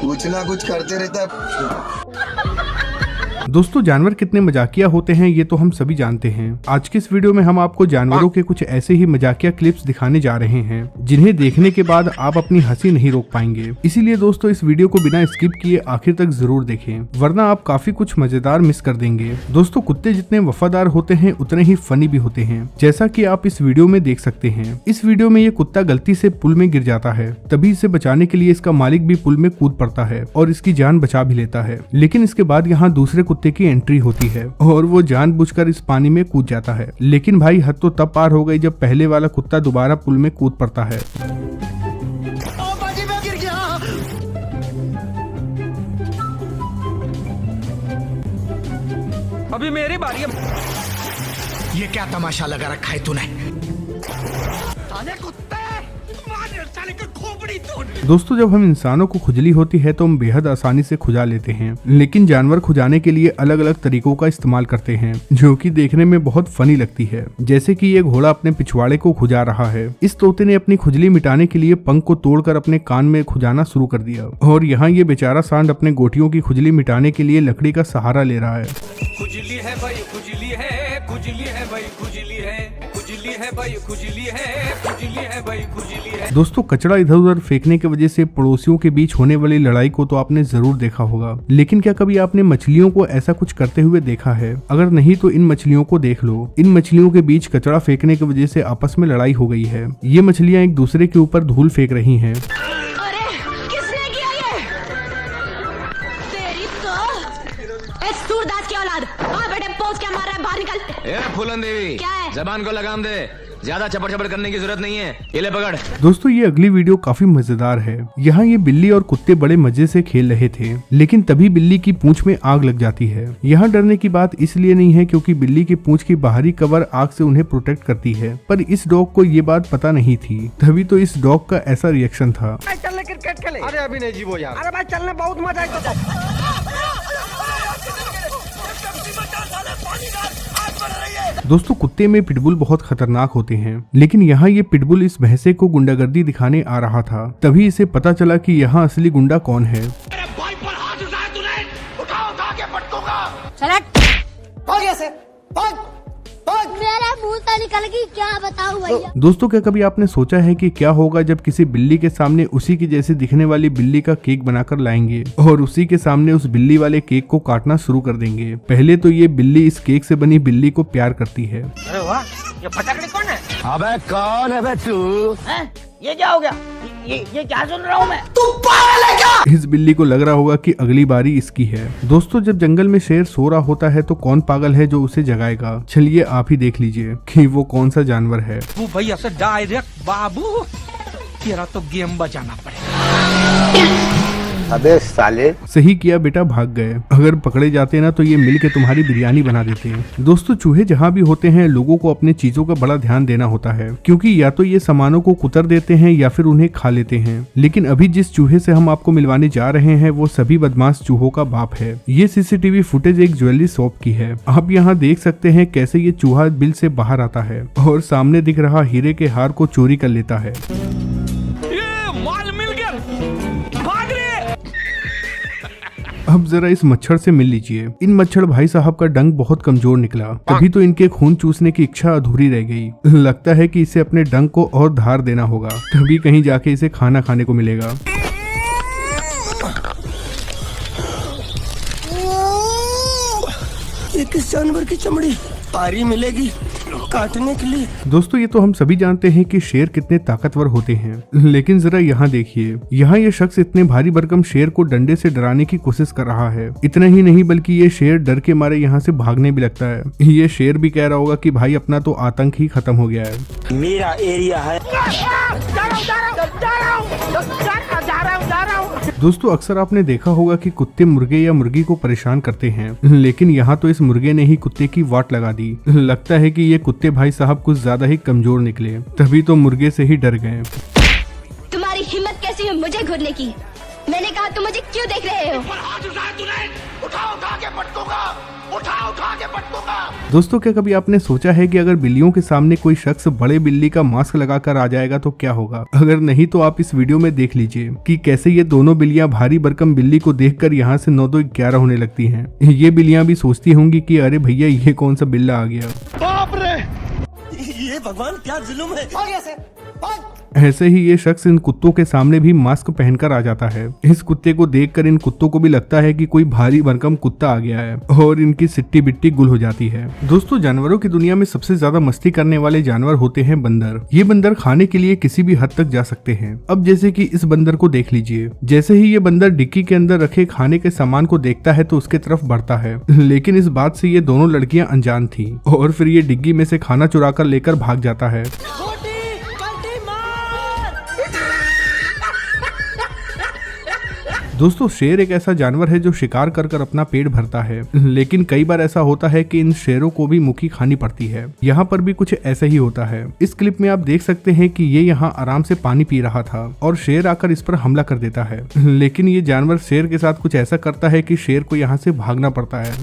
कुछ ना कुछ करते रहता है। दोस्तों जानवर कितने मजाकिया होते हैं ये तो हम सभी जानते हैं। आज की इस वीडियो में हम आपको जानवरों के कुछ ऐसे ही मजाकिया क्लिप्स दिखाने जा रहे हैं जिन्हें देखने के बाद आप अपनी हंसी नहीं रोक पाएंगे। इसीलिए दोस्तों इस वीडियो को बिना स्किप किए आखिर तक जरूर देखें, वरना आप काफी कुछ मजेदार मिस कर देंगे। दोस्तों कुत्ते जितने वफादार होते हैं उतने ही फनी भी होते हैं, जैसा कि आप इस वीडियो में देख सकते हैं। इस वीडियो में ये कुत्ता गलती से पुल में गिर जाता है, तभी इसे बचाने के लिए इसका मालिक भी पुल में कूद पड़ता है और इसकी जान बचा भी लेता है। लेकिन इसके बाद यहाँ दूसरे कुत्ते की एंट्री होती है और वो जानबूझकर इस पानी में कूद जाता है। लेकिन भाई हद तो तब पार हो गई जब पहले वाला कुत्ता दोबारा पुल में कूद पड़ता है। अभी मेरी बारी है। ये क्या तमाशा लगा रखा है तूने? दोस्तों जब हम इंसानों को खुजली होती है तो हम बेहद आसानी से खुजा लेते हैं, लेकिन जानवर खुजाने के लिए अलग अलग तरीकों का इस्तेमाल करते हैं जो कि देखने में बहुत फनी लगती है। जैसे कि ये घोड़ा अपने पिछवाड़े को खुजा रहा है। इस तोते ने अपनी खुजली मिटाने के लिए पंख को तोड़कर अपने कान में खुजाना शुरू कर दिया और यहाँ ये बेचारा सांड अपने गोटियों की खुजली मिटाने के लिए लकड़ी का सहारा ले रहा है। खुजली है भाई, खुजली है, खुजली है भाई, खुजली है, खुजली है भाई, खुजली है, खुजली है भाई, खुजली है। दोस्तों कचरा इधर उधर फेंकने की वजह से पड़ोसियों के बीच होने वाली लड़ाई को तो आपने जरूर देखा होगा, लेकिन क्या कभी आपने मछलियों को ऐसा कुछ करते हुए देखा है? अगर नहीं तो इन मछलियों को देख लो। इन मछलियों के बीच कचरा फेंकने की वजह से आपस में लड़ाई हो गई है। ये मछलियाँ एक दूसरे के ऊपर धूल फेंक रही है। फूलन देवी, जबान को लगाम दे, ज्यादा चपड़ चपड़ करने की जरूरत नहीं है, ये ले पकड़। दोस्तों ये अगली वीडियो काफी मजेदार है। यहाँ ये बिल्ली और कुत्ते बड़े मजे से खेल रहे थे, लेकिन तभी बिल्ली की पूंछ में आग लग जाती है। यहाँ डरने की बात इसलिए नहीं है क्योंकि बिल्ली की पूंछ की बाहरी कवर आग से उन्हें प्रोटेक्ट करती है, पर इस डॉग को ये बात पता नहीं थी, तभी तो इस डॉग का ऐसा रिएक्शन था। चलने क्रिकेट खेले। अरे अभी नहीं जीवो यार। अरे भाई चलने बहुत मजा है। दोस्तों कुत्ते में पिटबुल बहुत खतरनाक होते हैं, लेकिन यहाँ ये पिटबुल इस भैंसे को गुंडागर्दी दिखाने आ रहा था, तभी इसे पता चला कि यहाँ असली गुंडा कौन है। मेरे भाई पर हाथ उठाया तूने, उठा के पटकूंगा। मेरा मुंह से निकल गई, क्या बताऊं भैया। दोस्तों क्या कभी आपने सोचा है कि क्या होगा जब किसी बिल्ली के सामने उसी की जैसे दिखने वाली बिल्ली का केक बनाकर लाएंगे और उसी के सामने उस बिल्ली वाले केक को काटना शुरू कर देंगे। पहले तो ये बिल्ली इस केक से बनी बिल्ली को प्यार करती है। अरे वाह, ये फटाकड़ी कौन है? अबे कौन है बे तू? ये क्या हो गया? ये क्या सुन रहा हूँ मैं? इस बिल्ली को लग रहा होगा कि अगली बारी इसकी है। दोस्तों जब जंगल में शेर सो रहा होता है तो कौन पागल है जो उसे जगाएगा? चलिए आप ही देख लीजिए कि वो कौन सा जानवर है। तू भैया से डायरेक्ट बाबू, तेरा तो गेम बजाना पड़ेगा। अबे साले, सही किया बेटा, भाग गए। अगर पकड़े जाते ना तो ये मिलके तुम्हारी बिरयानी बना देते हैं। दोस्तों चूहे जहाँ भी होते हैं लोगों को अपने चीजों का बड़ा ध्यान देना होता है, क्योंकि या तो ये सामानों को कुतर देते हैं या फिर उन्हें खा लेते हैं। लेकिन अभी जिस चूहे से हम आपको मिलवाने जा रहे हैं वो सभी बदमाश चूहों का बाप है। ये सीसीटीवी फुटेज एक ज्वेलरी शॉप की है। आप यहाँ देख सकते हैं कैसे ये चूहा बिल से बाहर आता है और सामने दिख रहा हीरे के हार को चोरी कर लेता है। माल मिल गया, भाग रे। अब जरा इस मच्छर से मिल लीजिए। इन मच्छर भाई साहब का डंक बहुत कमजोर निकला, तभी तो इनके खून चूसने की इच्छा अधूरी रह गई। लगता है कि इसे अपने डंक को और धार देना होगा, तभी कहीं जाके इसे खाना खाने को मिलेगा। ये किस जानवर की चमड़ी भारी मिलेगी काटने के लिए? दोस्तों ये तो हम सभी जानते हैं कि शेर कितने ताकतवर होते हैं, लेकिन जरा यहाँ देखिए, यहाँ ये शख्स इतने भारी भरकम शेर को डंडे से डराने की कोशिश कर रहा है। इतना ही नहीं बल्कि ये शेर डर के मारे यहाँ से भागने भी लगता है। ये शेर भी कह रहा होगा कि भाई अपना तो आतंक ही खत्म हो गया है। मेरा एरिया है। दोस्तों अक्सर आपने देखा होगा कि कुत्ते मुर्गे या मुर्गी को परेशान करते हैं, लेकिन यहाँ तो इस मुर्गे ने ही कुत्ते की वाट लगा दी। लगता है कि ये कुत्ते भाई साहब कुछ ज्यादा ही कमजोर निकले, तभी तो मुर्गे से ही डर गए। तुम्हारी हिम्मत कैसी है मुझे घूरने की? मैंने कहा तुम मुझे क्यों देख रहे हो? उठा उठा के पटकूंगा, उठा उठा के पटकूंगा। दोस्तों, क्या कभी आपने सोचा है कि अगर बिल्लियों के सामने कोई शख्स बड़े बिल्ली का मास्क लगाकर आ जाएगा तो क्या होगा? अगर नहीं तो आप इस वीडियो में देख लीजिए कि कैसे ये दोनों बिल्लियां भारी भरकम बिल्ली को देखकर यहाँ से 9 2 11 होने लगती हैं। ये बिल्लियां भी सोचती होंगी कि अरे भैया ये कौन सा बिल्ला आ गया। बाप रे, ये भगवान क्या जुल्म है। आ गया सर। ऐसे ही ये शख्स इन कुत्तों के सामने भी मास्क पहनकर आ जाता है। इस कुत्ते को देखकर इन कुत्तों को भी लगता है कि कोई भारी भरकम कुत्ता आ गया है और इनकी सिट्टी बिट्टी गुल हो जाती है। दोस्तों, जानवरों की दुनिया में सबसे ज्यादा मस्ती करने वाले जानवर होते हैं बंदर। ये बंदर खाने के लिए किसी भी हद तक जा सकते हैं। अब जैसे कि इस बंदर को देख लीजिए। जैसे ही ये बंदर डिक्की के अंदर रखे खाने के सामान को देखता है तो उसके तरफ बढ़ता है, लेकिन इस बात से ये दोनों लड़कियां अनजान थी और फिर ये डिग्गी में से खाना चुरा कर लेकर भाग जाता है। दोस्तों, शेर एक ऐसा जानवर है जो शिकार कर कर अपना पेट भरता है, लेकिन कई बार ऐसा होता है कि इन शेरों को भी मुक्की खानी पड़ती है। यहाँ पर भी कुछ ऐसा ही होता है। इस क्लिप में आप देख सकते हैं कि ये यहाँ आराम से पानी पी रहा था और शेर आकर इस पर हमला कर देता है, लेकिन ये जानवर शेर के साथ कुछ ऐसा करता है कि शेर को यहाँ से भागना पड़ता है।